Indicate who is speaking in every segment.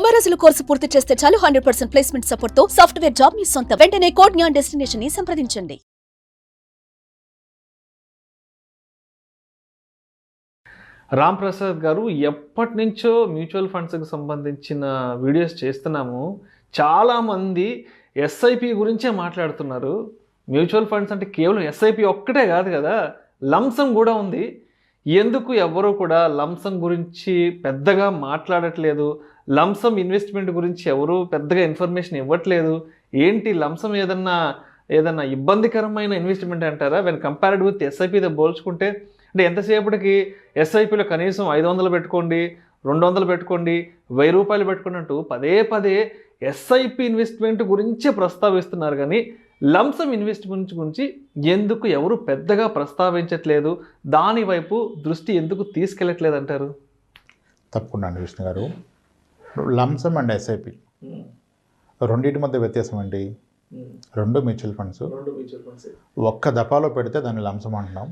Speaker 1: 90 రోజుల కోర్సు పూర్తి చేస్తే చాలు 100% ప్లేస్మెంట్ సపోర్ట్ తో సాఫ్ట్వేర్ జాబ్ మీ సొంతం. వెంటనే కోడ్ జ్ఞాన్ డెస్టినేషన్ ని సంప్రదించండి.
Speaker 2: రామ్ ప్రసాద్ గారు, ఎప్పటి నుంచో మ్యూచువల్ ఫండ్స్కి సంబంధించిన వీడియోస్ చేస్తున్నాము. చాలామంది ఎస్ఐపి గురించే మాట్లాడుతున్నారు. మ్యూచువల్ ఫండ్స్ అంటే కేవలం ఎస్ఐపి ఒక్కటే కాదు కదా, లంసం కూడా ఉంది. ఎందుకు ఎవరూ కూడా లంసం గురించి పెద్దగా మాట్లాడట్లేదు? లంసం ఇన్వెస్ట్మెంట్ గురించి ఎవరు పెద్దగా ఇన్ఫర్మేషన్ ఇవ్వట్లేదు. ఏంటి లంసం ఏదన్నా ఇబ్బందికరమైన ఇన్వెస్ట్మెంట్ అంటారా? వెన్ కంపేర్డ్ విత్ ఎస్ఐపితో పోల్చుకుంటే, అంటే ఎంతసేపటికి ఎస్ఐపిలో కనీసం 500 పెట్టుకోండి, 200 పెట్టుకోండి, 1000 రూపాయలు పెట్టుకున్నట్టు పదే ఎస్ఐపి ఇన్వెస్ట్మెంట్ గురించే ప్రస్తావిస్తున్నారు. కానీ లంసం ఇన్వెస్ట్మెంట్ గురించి ఎందుకు ఎవరు పెద్దగా ప్రస్తావించట్లేదు? దాని వైపు దృష్టి ఎందుకు తీసుకెళ్ళట్లేదు అంటారు?
Speaker 3: తప్పకుండా అండి విష్ణు గారు. లంసం అండ్ ఎస్ఐపి రెండింటి మధ్య వ్యత్యాసం ఏంటి? రెండు మ్యూచువల్ ఫండ్స్ ఒక్క దఫాలో పెడితే దాన్ని లంసం అంటున్నాం.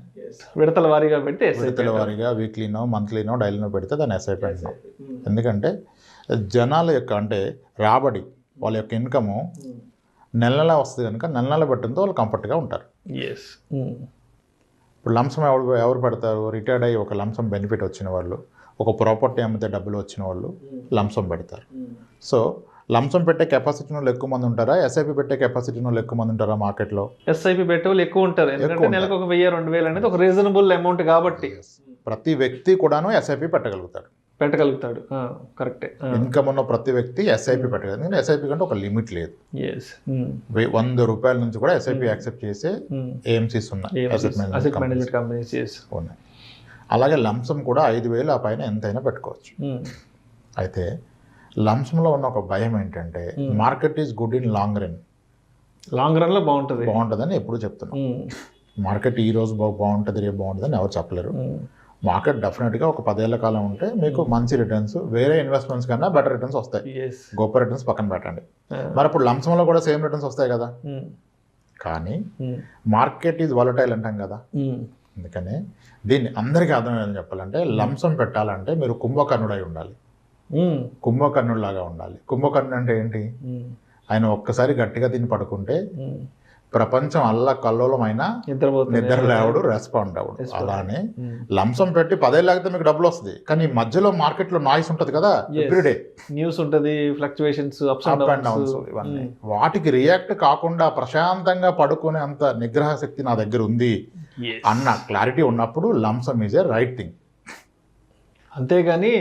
Speaker 2: విడతల వారీగా పెడితే
Speaker 3: విడతల వారీగా వీక్లీనో మంత్లీనో డైలీనో పెడితే దాన్ని ఎస్ఐపి అంటున్నాం. ఎందుకంటే జనాల యొక్క అంటే రాబడి, వాళ్ళ యొక్క ఇన్కము నెల వస్తుంది కనుక నెల పెట్టడంతో వాళ్ళు కంఫర్ట్గా ఉంటారు. ఇప్పుడు లంసం ఎవరు పెడతారు? రిటైర్డ్ అయ్యి ఒక లంసం బెనిఫిట్ వచ్చిన వాళ్ళు, ఒక ప్రాపర్టీ అమ్మితే డబ్బులు వచ్చిన వాళ్ళు లంసం పెడతారు. సో లంసం పెట్టే కెపాసిటీ వాళ్ళు ఎక్కువ మంది ఉంటారా? ఎస్ఐపి పెట్టే కెపాసిటీ వాళ్ళు ఎక్కువ మంది ఉంటారా మార్కెట్లో?
Speaker 2: ఎస్ఐపి పెట్టే వాళ్ళు ఎక్కువ ఉంటారు. ఎందుకంటే నెలకు 1000-2000 అనేది ఒక రీజనబుల్ అమౌంట్ కాబట్టి
Speaker 3: ప్రతి వ్యక్తి కూడాను ఎస్ఐపి పెట్టగలుగుతాడు.
Speaker 2: కరెక్టే.
Speaker 3: ఇన్కమ్ ఉన్న ప్రతి వ్యక్తి ఎస్ఐపి పెట్టగలదు. ఎందుకంటే ఎస్ఐపి కంటే ఒక లిమిట్ లేదు. 100 రూపాయల నుంచి కూడా ఎస్ఐపి యాక్సెప్ట్ చేసే ఏఎంసీస్ ఉన్నాయి, ఉన్నాయి. అలాగే లంసం కూడా 5000 ఆ పైన ఎంతైనా పెట్టుకోవచ్చు. అయితే లంసంలో ఉన్న ఒక భయం ఏంటంటే market is good in long రన్లో బాగుంటుందని ఎప్పుడు చెప్తున్నాం. మార్కెట్ ఈ రోజు బాగుంటుంది, రేపు బాగుంటుందని ఎవరు చెప్పలేరు. మార్కెట్ డెఫినెట్గా ఒక 10 ఏళ్ల కాలం ఉంటే మీకు మంచి రిటర్న్స్, వేరే ఇన్వెస్ట్మెంట్స్ కన్నా బెటర్ రిటర్న్స్ వస్తాయి. గొప్ప రిటర్న్స్ పక్కన పెట్టండి. మరి ఇప్పుడు లంసంలో కూడా సేమ్ రిటర్న్స్ వస్తాయి కదా. కానీ మార్కెట్ ఈజ్ వాలటైల్ అంటాం కదా. అందుకని దీన్ని అందరికీ అర్థమయ్యేదని చెప్పాలంటే లంసం పెట్టాలంటే మీరు కుంభకర్ణుడై ఉండాలి, కుంభకర్ణుడిలాగా ఉండాలి. కుంభకర్ణుడు అంటే ఏంటి? ఆయన ఒక్కసారి గట్టిగా తిని పడుకుంటే ప్రపంచం కల్లోలమైన నిద్ర లేవడు, రెస్పాండ్ అవ్వడు. అలానే లంసం పెట్టి 10 ఏళ్ళు ఆగితే మీకు డబ్బులు వస్తుంది. కానీ మధ్యలో మార్కెట్లో నాయిస్ ఉంటుంది కదా, ఎవ్రీడే
Speaker 2: న్యూస్ ఉంటుంది, ఫ్లక్చువేషన్స్, అప్ అండ్ డౌన్స్,
Speaker 3: ఇవన్నీ. వాటికి రియాక్ట్ కాకుండా ప్రశాంతంగా పడుకునే అంత నిగ్రహ శక్తి నా దగ్గర ఉంది అన్న క్లారిటీ ఉన్నప్పుడు లంసం ఈజ్ ఏ రైట్ థింగ్.
Speaker 2: అంతేగాని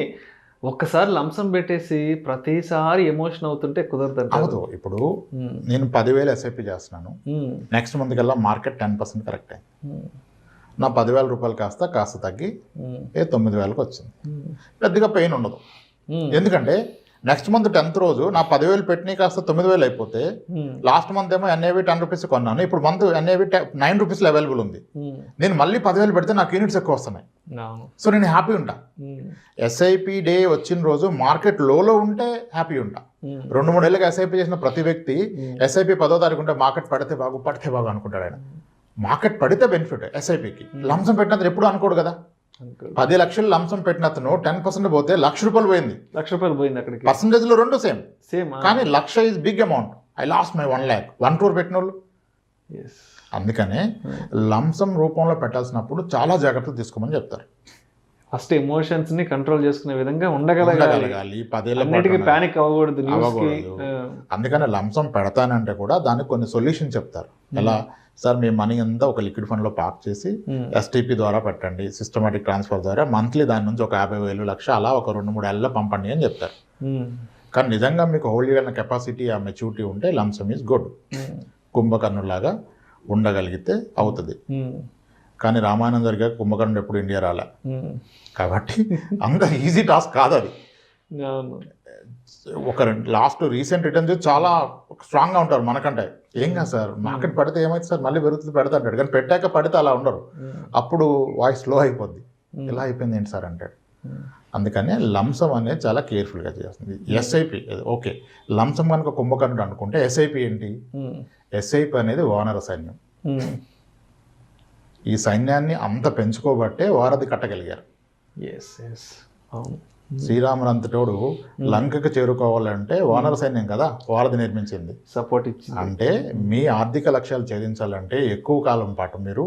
Speaker 2: ఒక్కసారి లంసం పెట్టేసి ప్రతిసారి ఎమోషన్ అవుతుంటే కుదరదు.
Speaker 3: అవదు. ఇప్పుడు నేను 10,000 ఎస్ఐపి చేస్తున్నాను, నెక్స్ట్ మంత్ కల్లా మార్కెట్ 10% కరెక్ట్ అయింది. నా 10,000 రూపాయలు కాస్త తగ్గి 9,000కి వచ్చింది. పెద్దగా పెయిన్ ఉండదు. ఎందుకంటే నెక్స్ట్ మంత్ 10th రోజు నా 10,000 పెట్టిన కాస్త 9,000 అయిపోతే, లాస్ట్ మంత్ ఏమో ఎన్ఏవి 10 రూపీస్ కొన్నాను, ఇప్పుడు మంత్ ఎన్ఏవి 9 రూపీస్లో అవైలబుల్ ఉంది. నేను మళ్ళీ 10,000 పెడితే నాకు యూనిట్స్ ఎక్కువ వస్తున్నాయి. సో నేను హ్యాపీ ఉంటా. ఎస్ఐపి డే వచ్చిన రోజు మార్కెట్ లోలో ఉంటే హ్యాపీ ఉంటా. 2-3 ఏళ్ళకి ఎస్ఐపి చేసిన ప్రతి వ్యక్తి ఎస్ఐపి 10వ తారీఖు ఉంటే మార్కెట్ పడితే బాగు అనుకుంటాడు. ఆయన మార్కెట్ పడితే బెనిఫిట్ ఎస్ఐపికి. లంసం పెట్టినంత ఎప్పుడు అనుకోడు కదా. 10 లక్షలు లంసం పెట్టిన అతను 10% పోతే ₹1,00,000 పోయింది.
Speaker 2: ₹1,00,000 అక్కడికి.
Speaker 3: పర్సంటేజ్లో రెండు సేమ్. కానీ 1,00,000 is big amount. I lost my 1 lakh, 1 crore పెట్టిన వాళ్ళు. అందుకనే లంసం రూపంలో పెట్టాల్సినప్పుడు చాలా జాగ్రత్తలు తీసుకోమని చెప్తారు.
Speaker 2: ఫస్ట్ ఎమోషన్స్ ని కంట్రోల్ చేసుకునే విధంగా ఉండగలగాలి.
Speaker 3: 10 ఏళ్ళ
Speaker 2: పానిక్ అవ్వకూడదు.
Speaker 3: అందుకని లంసం పెడతానంటే కూడా దానికి కొన్ని సొల్యూషన్ చెప్తారు. ఎలా? సార్ మీ మనీ అంతా ఒక లిక్విడ్ ఫండ్లో పార్క్ చేసి ఎస్టీపీ ద్వారా పెట్టండి, సిస్టమాటిక్ ట్రాన్స్ఫర్ ద్వారా మంత్లీ దాని నుంచి ఒక 50,000, 1,00,000 అలా ఒక 2-3 ఏళ్ళలో పంపండి అని చెప్తారు. కానీ నిజంగా మీకు హోల్డ్ చేయగలిగిన కెపాసిటీ, ఆ మెచ్యూరిటీ ఉంటే లంసం ఈజ్ గుడ్. కుంభకర్ణులాగా ఉండగలిగితే అవుతుంది. కానీ రామానంద్ గారికి కుంభకర్ణుడు ఎప్పుడు ఇండియా రాలే కాబట్టి అంత ఈజీ టాస్క్ కాదు అది. ఒక లాస్ట్ రీసెంట్ రిటర్న్స్ చాలా స్ట్రాంగ్గా ఉంటారు మనకంటే. ఏం కాదు సార్, మార్కెట్ పడితే ఏమైతే సార్ మళ్ళీ పెరుగుతుంది పెడతా అంటాడు. కానీ పెట్టాక పడితే అలా ఉండరు. అప్పుడు వాయిస్ స్లో అయిపోద్ది. ఇలా అయిపోయింది ఏంటి సార్ అంటాడు. అందుకని లంసం అనేది చాలా కేర్ఫుల్గా చేస్తుంది. ఎస్ఐపి ఓకే, లంసం కనుక కుంభకర్ణుడు అనుకుంటే ఎస్ఐపి ఏంటి? ఎస్ఐపి అనేది వానర సైన్యం. ఈ సైన్యాన్ని అంత పెంచుకోబట్టే వారధి కట్టగలిగారు. శ్రీరాముడు అంతటోడు లంకకు చేరుకోవాలంటే వానర సైన్యం కదా వాళ్ళది నిర్మించింది.
Speaker 2: సపోర్ట్ ఇచ్చి
Speaker 3: అంటే మీ ఆర్థిక లక్ష్యాలు ఛేదించాలంటే ఎక్కువ కాలం పాటు మీరు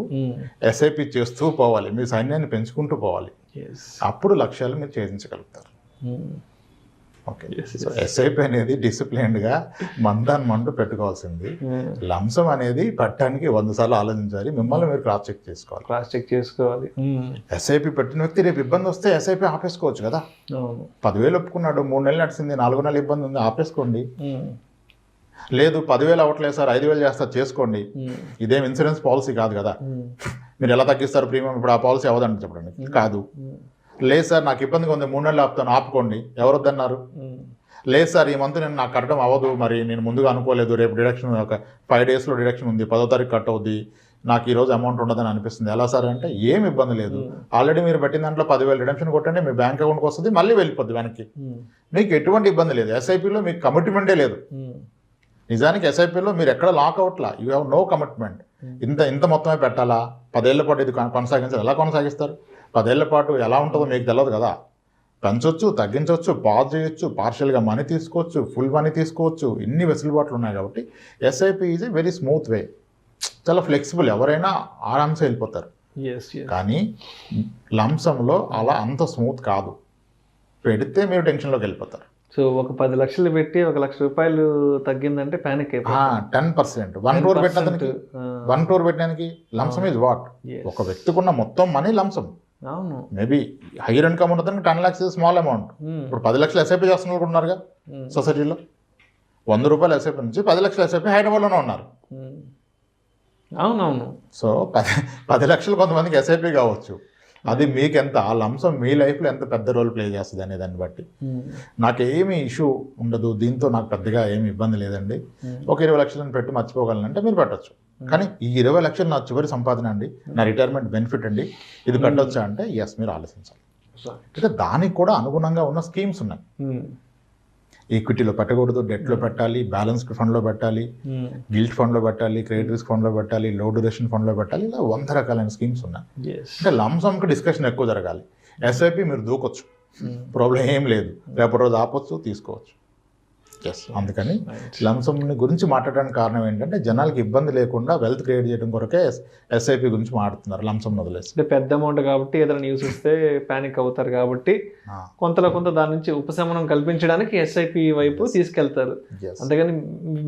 Speaker 3: ఎస్ఐపి చేస్తూ పోవాలి, మీ సైన్యాన్ని పెంచుకుంటూ పోవాలి. అప్పుడు లక్ష్యాలు మీరు ఛేదించగలుగుతారు. ఓకే, సో ఎస్ఐపి అనేది డిసిప్లైన్డ్గా మందు పెట్టుకోవాల్సింది. లంసం అనేది పెట్టడానికి 100 సార్లు ఆలోచించాలి. మిమ్మల్ని మీరు క్రాస్ చెక్ చేసుకోవాలి. ఎస్ఐపి పెట్టిన వ్యక్తి రేపు ఇబ్బంది వస్తే ఎస్ఐపి ఆపేసుకోవచ్చు కదా. 10,000 ఒప్పుకున్నాడు, 3 నెలలు నడిచింది, 4 నెలలు ఇబ్బంది ఉంది, ఆపేసుకోండి. లేదు 10,000 అవ్వట్లేదు సార్, 5,000 చేస్తారు, చేసుకోండి. ఇదేం ఇన్సూరెన్స్ పాలసీ కాదు కదా, మీరు ఎలా తగ్గిస్తారు ప్రీమియం, ఇప్పుడు ఆ పాలసీ అవ్వదండి చెప్పడానికి కాదు. లేదు సార్ నాకు ఇబ్బందిగా ఉంది, 3 నెలలు ఆపుతాను, ఆపుకోండి. ఎవరొద్దన్నారు? లేదు సార్ ఈ మంత్ నేను నాకు కట్టడం అవ్వదు, మరి నేను ముందుగా అనుకోలేదు, రేపు డిడక్షన్ ఒక 5 డేస్లో డిడక్షన్ ఉంది, 10వ తారీఖు కట్ అవుద్ది, నాకు ఈరోజు అమౌంట్ ఉండదని అనిపిస్తుంది, ఎలా సార్ అంటే ఏం ఇబ్బంది లేదు, ఆల్రెడీ మీరు పెట్టిన దాంట్లో 10,000 డిడక్షన్ కొట్టండి, మీ బ్యాంక్ అకౌంట్కి వస్తుంది, మళ్ళీ వెళ్ళిపోద్ది వెనక్కి, మీకు ఎటువంటి ఇబ్బంది లేదు. ఎస్ఐపిలో మీకు కమిట్మెంటే లేదు. నిజానికి ఎస్ఐపిలో మీరు ఎక్కడ లాక్ అవుట్లా, యూ హ్యావ్ నో కమిట్మెంట్. ఇంత మొత్తమే పెట్టాలా, 10 ఏళ్ల పాటు ఇది కొనసాగించాలి, ఎలా కొనసాగిస్తారు? 10 ఏళ్ల పాటు ఎలా ఉంటుందో మీకు తెలియదు కదా. పెంచవచ్చు, తగ్గించవచ్చు, పాజ్ చేయొచ్చు, పార్షియల్గా మనీ తీసుకోవచ్చు, ఫుల్ మనీ తీసుకోవచ్చు, ఇన్ని వెసులుబాట్లు ఉన్నాయి. కాబట్టి SIP is a very smooth way, చాలా ఫ్లెక్సిబుల్, ఎవరైనా ఆరామ్సే వెళ్ళిపోతారు. కానీ లంసంలో అలా అంత స్మూత్ కాదు, పెడితే మీరు టెన్షన్లోకి వెళ్ళిపోతారు.
Speaker 2: సో ఒక 10 లక్షలు పెట్టి 1 లక్ష రూపాయలు తగ్గిందంటే ప్యానిక్ అయిపోతుంది.
Speaker 3: 10%, 1 crore పెట్టడానికి 1 crore పెట్టడానికి లంసం ఈజ్ వాట్? ఒక వ్యక్తికున్న మొత్తం మనీ లంసం.
Speaker 2: అవును,
Speaker 3: మేబీ హైయర్ ఇన్కమ్ ఉన్నదానికి 10 lakhs స్మాల్ అమౌంట్. ఇప్పుడు 10 లక్షలు ఎస్ఐపి చేస్తున్న వాళ్ళు ఉన్నారుగా సొసైటీలో. 100 రూపాయలు ఎస్ఐపి నుంచి 10 లక్షలు ఎస్ఐపి హైదరాబాద్లోనే ఉన్నారు.
Speaker 2: అవునవును.
Speaker 3: సో 10 లక్షలు కొంతమందికి ఎస్ఐపి కావచ్చు. అది మీకెంత, ఆ లంసం మీ లైఫ్లో ఎంత పెద్ద రోల్ ప్లే చేస్తుంది అనే దాన్ని బట్టి. నాకేమీ ఇష్యూ ఉండదు, దీంతో నాకు పెద్దగా ఏమి ఇబ్బంది లేదండి, ఒక 20 లక్షలను పెట్టి మర్చిపోగలనంటే మీరు పెట్టచ్చు. కానీ ఈ 20 లక్షలు నా చివరి సంపాదన అండి, నా రిటైర్మెంట్ బెనిఫిట్ అండి, ఇది పెట్టొచ్చా అంటే ఎస్, మీరు ఆలోచించాలి. అంటే దానికి కూడా అనుగుణంగా ఉన్న స్కీమ్స్ ఉన్నాయి. ఈక్విటీలో పెట్టకూడదు, డెట్లో పెట్టాలి, బ్యాలెన్స్డ్ ఫండ్లో పెట్టాలి, గిల్ట్ ఫండ్లో పెట్టాలి, క్రెడిట్ రిస్క్ ఫండ్లో పెట్టాలి, లో డ్యూరేషన్ ఫండ్లో పెట్టాలి, ఇలా 100 రకాలైన స్కీమ్స్ ఉన్నాయి. అంటే లంసంకి డిస్కషన్ ఎక్కువ జరగాలి. ఎస్ఐపి మీరు దూకొచ్చు, ప్రాబ్లం ఏం లేదు, రేపటి రోజు ఆపొచ్చు, తీసుకోవచ్చు. ఎస్, అందుకని లంసంని గురించి మాట్లాడడానికి కారణం ఏంటంటే జనాలకి ఇబ్బంది లేకుండా వెల్త్ క్రియేట్ చేయడం కొరకే ఎస్ఐపి గురించి మాట్లాడుతున్నారు, లంసం వదిలేసి.
Speaker 2: పెద్ద అమౌంట్ కాబట్టి ఏదైనా న్యూస్ వస్తే ప్యానిక్ అవుతారు కాబట్టి కొంతలో కొంత దాని నుంచి ఉపశమనం కల్పించడానికి ఎస్ఐపి వైపు తీసుకెళ్తారు. అంతేగాని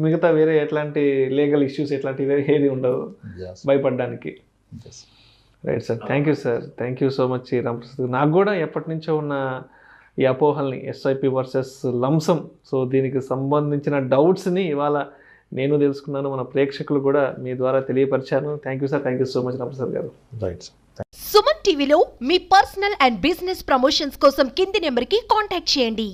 Speaker 2: మిగతా వేరే ఎట్లాంటి లీగల్ ఇష్యూస్ ఎట్లాంటివి ఏది ఉండదు భయపడడానికి. Right sir, thank you sir, thank you so much Ramprasad. నాకు కూడా ఎప్పటి నుంచో ఉన్న ఈ అపోహల్ని, ఎస్ఐపి వర్సెస్ లంసం, సో దీనికి సంబంధించిన డౌట్స్ని ఇవాళ నేను తెలుసుకున్నాను, మన ప్రేక్షకులు కూడా మీ ద్వారా తెలియపరిచాను. Thank you sir, thank you so much Ramprasad garu.
Speaker 3: Right sir.
Speaker 4: Suman టీవీలో మీ పర్సనల్ అండ్ బిజినెస్ ప్రమోషన్స్ కోసం కింది నెంబర్కి కాంటాక్ట్ చేయండి.